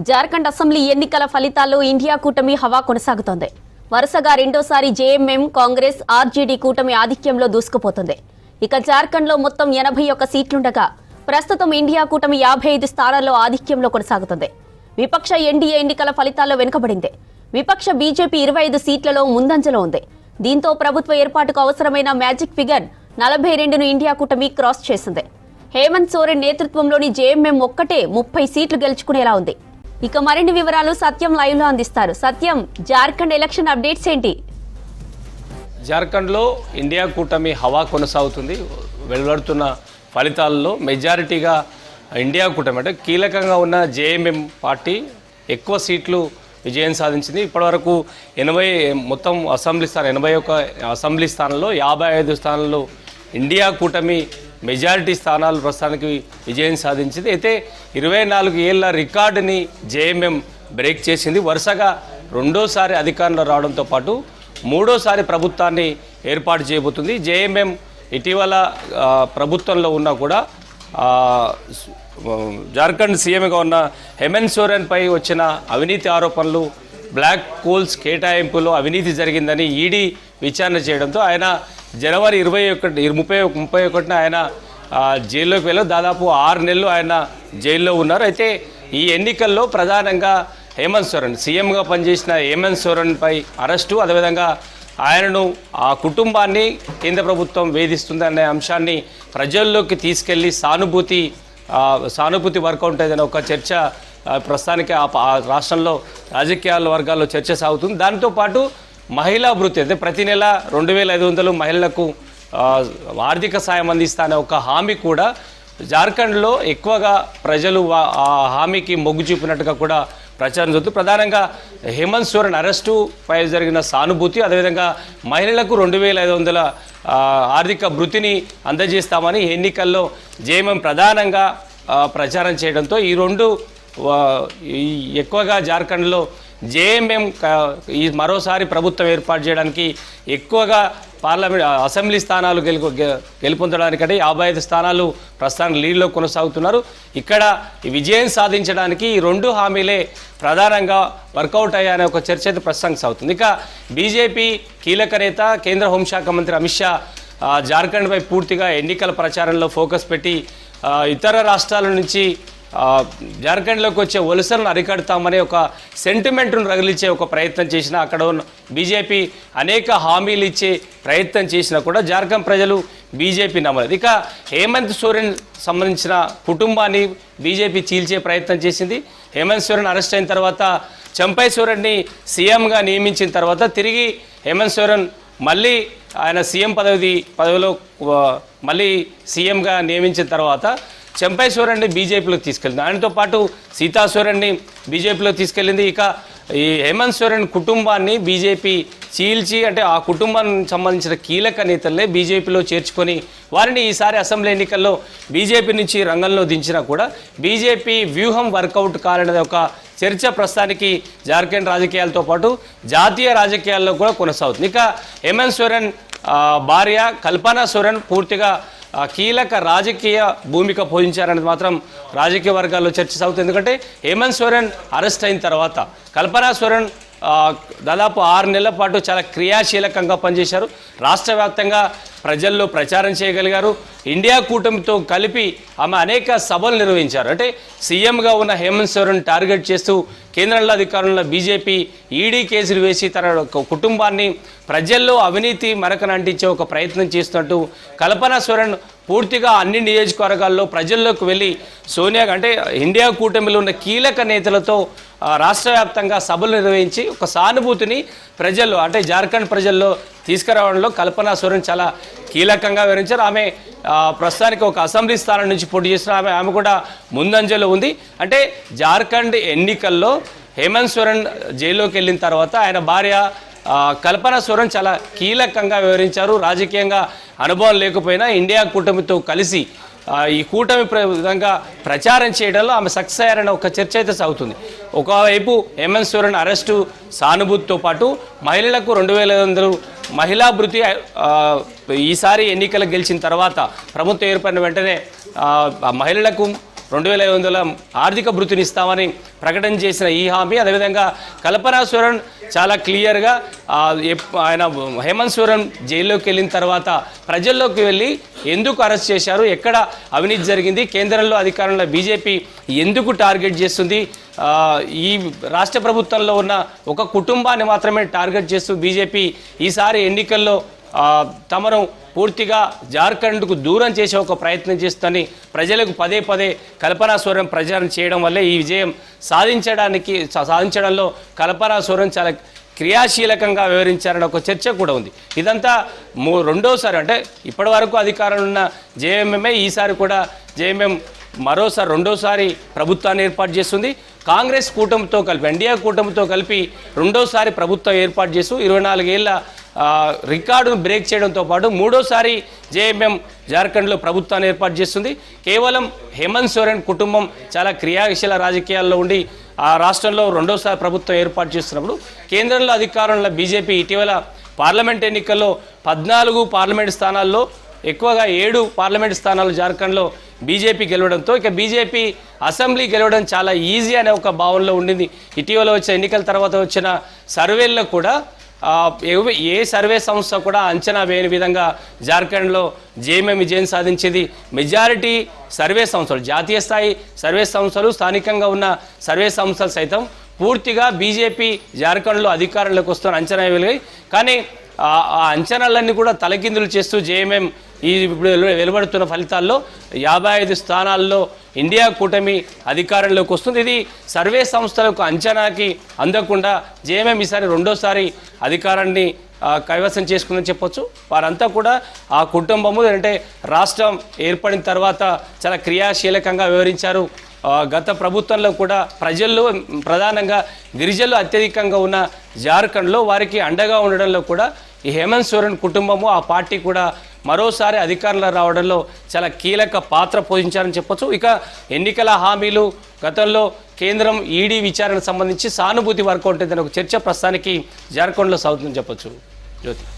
Jharkhand assembly ఎన్నికల ఫలితాల్లో India కూటమి హవా కొనసాగుతోంది. వరుసగా రెండోసారి జేఎంఎం, కాంగ్రెస్, ఆర్జేడీ కూటమి ఆధిక్యంలో దూసుకుపోతుంది. ఇక జార్ఖండ్లో మొత్తం 81 సీట్లుండగా ప్రస్తుతం ఇండియా కూటమి 55 స్థానాల్లో ఆధిక్యంలో కొనసాగుతుంది. విపక్ష ఎన్డీఏ ఎన్నికల ఫలితాల్లో వెనుకబడింది. విపక్ష బీజేపీ 25 సీట్లలో ముందంజలో ఉంది. దీంతో ప్రభుత్వ ఏర్పాటుకు అవసరమైన మ్యాజిక్ ఫిగర్ 42ను ఇండియా కూటమి క్రాస్ చేసింది. హేమంత్ సోరెన్ నేతృత్వంలోని జేఎంఎం ఒక్కటే 30 సీట్లు గెలుచుకునేలా ఉంది. ఇక మరిన్ని వివరాలు సత్యం లైవ్ లో అందిస్తారు. సత్యం, జార్ఖండ్ ఎలక్షన్ అప్డేట్స్ ఏంటి? జార్ఖండ్లో ఇండియా కూటమి హవా కొనసాగుతుంది. వెలువడుతున్న ఫలితాల్లో మెజారిటీగా ఇండియా కూటమి అంటే కీలకంగా ఉన్న జేఎంఎం పార్టీ ఎక్కువ సీట్లు విజయం సాధించింది. ఇప్పటివరకు 81 అసెంబ్లీ స్థానాల్లో 55 స్థానాల్లో ఇండియా కూటమి మెజారిటీ స్థానాలు ప్రస్తుతానికి విజయం సాధించింది. అయితే 24 ఏళ్ల రికార్డుని జేఎంఎం బ్రేక్ చేసింది. వరుసగా రెండోసారి అధికారంలో రావడంతో పాటు మూడోసారి ప్రభుత్వాన్ని ఏర్పాటు చేయబోతుంది. జేఎంఎం ఇటీవల ప్రభుత్వంలో ఉన్నా కూడా జార్ఖండ్ సీఎంగా ఉన్న హేమంత్ సోరెన్పై వచ్చిన అవినీతి ఆరోపణలు, బ్లాక్ కోల్స్ కేటాయింపులో అవినీతి జరిగిందని ఈడీ విచారణ చేయడంతో ఆయన జనవరి 31న ఆయన జైల్లోకి వెళ్ళి దాదాపు 6 నెలలు ఆయన జైల్లో ఉన్నారు. అయితే ఈ ఎన్నికల్లో ప్రధానంగా హేమంత్ సోరెన్ సీఎంగా పనిచేసిన హేమంత్ సోరెన్పై అరెస్టు, అదేవిధంగా ఆయనను ఆ కుటుంబాన్ని కేంద్ర ప్రభుత్వం వేధిస్తుందనే అంశాన్ని ప్రజల్లోకి తీసుకెళ్లి సానుభూతి వర్కౌట్ అయిందనే ఒక చర్చ ప్రస్తుతానికి ఆ రాష్ట్రంలో రాజకీయాల వర్గాల్లో చర్చ సాగుతుంది. దాంతోపాటు మహిళా భృతి అంటే ప్రతి నెల 2500 మహిళలకు ఆర్థిక సాయం అందిస్తానే ఒక హామీ కూడా జార్ఖండ్లో ఎక్కువగా ప్రజలు ఆ హామీకి మొగ్గు చూపినట్టుగా కూడా ప్రచారం జరుగుతుంది. ప్రధానంగా హేమంత్ సోరెన్ అరెస్టుపై జరిగిన సానుభూతి, అదేవిధంగా మహిళలకు 2500 ఆర్థిక భృతిని అందజేస్తామని ఎన్నికల్లో జేఎంఎం ప్రధానంగా ప్రచారం చేయడంతో ఈ రెండు ఎక్కువగా జార్ఖండ్లో జేఎంఎం ఈ మరోసారి ప్రభుత్వం ఏర్పాటు చేయడానికి ఎక్కువగా అసెంబ్లీ స్థానాలు గెలుపొందడానికంటే 55 స్థానాలు ప్రస్తుతానికి లీడ్లో కొనసాగుతున్నారు. ఇక్కడ విజయం సాధించడానికి ఈ రెండు హామీలే ప్రధానంగా వర్కౌట్ అయ్యాయనే ఒక చర్చ అయితే ప్రస్తుతానికి సాగుతుంది. ఇక బీజేపీ కీలక నేత కేంద్ర హోంశాఖ మంత్రి అమిత్ షా జార్ఖండ్పై పూర్తిగా ఎన్నికల ప్రచారంలో ఫోకస్ పెట్టి ఇతర రాష్ట్రాల నుంచి జార్ఖండ్లోకి వచ్చే వలసలను అరికడతామనే ఒక సెంటిమెంట్ను రగిలించే ఒక ప్రయత్నం చేసినా, అక్కడ ఉన్న బీజేపీ అనేక హామీలు ఇచ్చే ప్రయత్నం చేసినా కూడా జార్ఖండ్ ప్రజలు బీజేపీ నమ్మలేదు. ఇక హేమంత్ సోరెన్ సంబంధించిన కుటుంబాన్ని బీజేపీ చీల్చే ప్రయత్నం చేసింది. హేమంత్ సోరెన్ అరెస్ట్ అయిన తర్వాత చంపై సోరెన్ని సీఎంగా నియమించిన తర్వాత తిరిగి హేమంత్ సోరెన్ మళ్ళీ ఆయన సీఎం పదవిలో మళ్ళీ సీఎంగా నియమించిన తర్వాత చంపై సోరెన్ని బీజేపీలోకి తీసుకెళ్ళింది. ఆయనతో పాటు సీతా సోరెన్ని బీజేపీలోకి తీసుకెళ్ళింది. ఇక ఈ హేమంత్ సోరెన్ కుటుంబాన్ని బీజేపీ చీల్చి అంటే ఆ కుటుంబానికి సంబంధించిన కీలక నేతలనే బీజేపీలో చేర్చుకొని వారిని ఈసారి అసెంబ్లీ ఎన్నికల్లో బీజేపీ నుంచి రంగంలో దించినా కూడా బీజేపీ వ్యూహం వర్కౌట్ కాలనేది ఒక చర్చ ప్రస్తుతానికి జార్ఖండ్ రాజకీయాలతో పాటు జాతీయ రాజకీయాల్లో కూడా కొనసాగుతుంది. ఇక హేమంత్ సోరెన్ భార్య కల్పనా సోరెన్ పూర్తిగా కీలక రాజకీయ భూమిక పోషించారనేది మాత్రం రాజకీయ వర్గాల్లో చర్చ సాగుతుంది. ఎందుకంటే హేమంత్ సోరెన్ అరెస్ట్ అయిన తర్వాత కల్పనా సోరెన్ దాదాపు 6 నెలల పాటు చాలా క్రియాశీలకంగా పనిచేశారు. రాష్ట్ర వ్యాప్తంగా ప్రజల్లో ప్రచారం చేయగలిగారు. ఇండియా కూటమితో కలిపి ఆమె అనేక సభలు నిర్వహించారు. అంటే సీఎంగా ఉన్న హేమంత్ సోరెన్ టార్గెట్ చేస్తూ కేంద్రంలో అధికారంలో బీజేపీ ఈడీ కేసులు వేసి తన కుటుంబాన్ని ప్రజల్లో అవినీతి మరకను అంటించే ఒక ప్రయత్నం చేస్తున్నట్టు కల్పనా సోరెన్ పూర్తిగా అన్ని నియోజకవర్గాల్లో ప్రజల్లోకి వెళ్ళి సోనియా అంటే ఇండియా కూటమిలో ఉన్న కీలక నేతలతో రాష్ట్ర వ్యాప్తంగా సభలు నిర్వహించి ఒక సానుభూతిని ప్రజల్లో అంటే జార్ఖండ్ ప్రజల్లో తీసుకురావడంలో కల్పనా సోరెన్ చాలా కీలకంగా వివరించారు. ఆమె ప్రస్తుతానికి ఒక అసెంబ్లీ స్థానం నుంచి పోటీ చేసిన ఆమె కూడా ముందంజలో ఉంది. అంటే జార్ఖండ్ ఎన్నికల్లో హేమంత్ సోరెన్ జైల్లోకి వెళ్ళిన తర్వాత ఆయన భార్య కల్పనా సోరెన్ చాలా కీలకంగా వివరించారు. రాజకీయంగా అనుభవం లేకపోయినా ఇండియా కూటమితో కలిసి ఈ కూటమి విధంగా ప్రచారం చేయడంలో ఆమె సక్సెస్ అయ్యారన్న ఒక చర్చ అయితే సాగుతుంది. ఒకవైపు హేమంత్ సోరెన్ అరెస్టు సానుభూతితో పాటు మహిళలకు 2500 మహిళా భృతి ఈసారి ఎన్నికలు గెలిచిన తర్వాత ప్రభుత్వం ఏర్పడిన వెంటనే మహిళలకు 2500 ఆర్థిక భృతిని ఇస్తామని ప్రకటన చేసిన ఈ హామీ, అదేవిధంగా కల్పనా సోరెన్ చాలా క్లియర్గా ఆయన హేమంత్ సోరెన్ జైల్లోకి వెళ్ళిన తర్వాత ప్రజల్లోకి వెళ్ళి ఎందుకు అరెస్ట్ చేశారు, ఎక్కడ అవినీతి జరిగింది, కేంద్రంలో అధికారంలో బీజేపీ ఎందుకు టార్గెట్ చేస్తుంది, ఈ రాష్ట్ర ప్రభుత్వంలో ఉన్న ఒక కుటుంబాన్ని మాత్రమే టార్గెట్ చేస్తూ బీజేపీ ఈసారి ఎన్నికల్లో తమను పూర్తిగా జార్ఖండ్కు దూరం చేసే ఒక ప్రయత్నం చేస్తుందని ప్రజలకు పదే పదే కల్పనా సోరెన్ ప్రచారం చేయడం వల్లే ఈ విజయం సాధించడంలో కల్పనా సోరెన్ చాలా క్రియాశీలకంగా వ్యవహరించారని ఒక చర్చ కూడా ఉంది. ఇదంతా రెండోసారి, అంటే ఇప్పటివరకు అధికారంలో ఉన్న జేఎంఎంఏ ఈసారి కూడా జేఎంఎం రెండోసారి ప్రభుత్వాన్ని ఏర్పాటు చేస్తుంది. కాంగ్రెస్ కూటమితో కలిపి, ఎన్డీఏ కూటమితో కలిపి రెండోసారి ప్రభుత్వం ఏర్పాటు చేస్తూ 24 ఏళ్ల రికార్డును బ్రేక్ చేయడంతో పాటు మూడోసారి జేఎంఎం జార్ఖండ్లో ప్రభుత్వాన్ని ఏర్పాటు చేస్తుంది. కేవలం హేమంత్ సోరెన్ కుటుంబం చాలా క్రియాశీల రాజకీయాల్లో ఉండి ఆ రాష్ట్రంలో రెండోసారి ప్రభుత్వం ఏర్పాటు చేస్తున్నప్పుడు కేంద్రంలో అధికారంలో బీజేపీ ఇటీవల పార్లమెంట్ ఎన్నికల్లో 14 పార్లమెంట్ స్థానాల్లో ఎక్కువగా 7 పార్లమెంట్ స్థానాలు జార్ఖండ్లో బీజేపీ గెలవడంతో ఇక బీజేపీ అసెంబ్లీ గెలవడం చాలా ఈజీ అనే ఒక భావనలో ఉండింది. ఇటీవల వచ్చిన ఎన్నికల తర్వాత వచ్చిన సర్వేల్లో కూడా ఏ సర్వే సంస్థ కూడా అంచనా వేయని విధంగా జార్ఖండ్లో జేఎంఎం విజయం సాధించేది. మెజారిటీ సర్వే సంస్థలు, జాతీయ స్థాయి సర్వే సంస్థలు, స్థానికంగా ఉన్న సర్వే సంస్థలు సైతం పూర్తిగా బీజేపీ జార్ఖండ్లో అధికారంలోకి వస్తున్న అంచనా వేయగలిగాయి. కానీ ఆ అంచనాలన్నీ కూడా తలకిందులు చేస్తూ జేఎంఎం ఇప్పుడు వెలువడుతున్న ఫలితాల్లో 55 స్థానాల్లో ఇండియా కూటమి అధికారంలోకి వస్తుంది. ఇది సర్వే సంస్థలకు అంచనాకి అందకుండా జేఎంఎం ఈసారి రెండోసారి అధికారాన్ని కైవసం చేసుకుందని చెప్పొచ్చు. వారంతా కూడా ఆ కుటుంబము అంటే రాష్ట్రం ఏర్పడిన తర్వాత చాలా క్రియాశీలకంగా వ్యవహరించారు. గత ప్రభుత్వంలో కూడా ప్రజల్లో, ప్రధానంగా గిరిజనులు అత్యధికంగా ఉన్న జార్ఖండ్లో వారికి అండగా ఉండడంలో కూడా ఈ హేమంత్ సోరెన్ కుటుంబము, ఆ పార్టీ కూడా మరోసారి అధికారంలో రావడంలో చాలా కీలక పాత్ర పోషించారని చెప్పొచ్చు. ఇక ఎన్నికల హామీలు, గతంలో కేంద్రం ఈడీ విచారణకు సంబంధించి సానుభూతి వర్కౌట్ అయిందని ఒక చర్చ ప్రస్తుతానికి జార్ఖండ్లో సాగుతుందని చెప్పొచ్చు. జ్యోతి.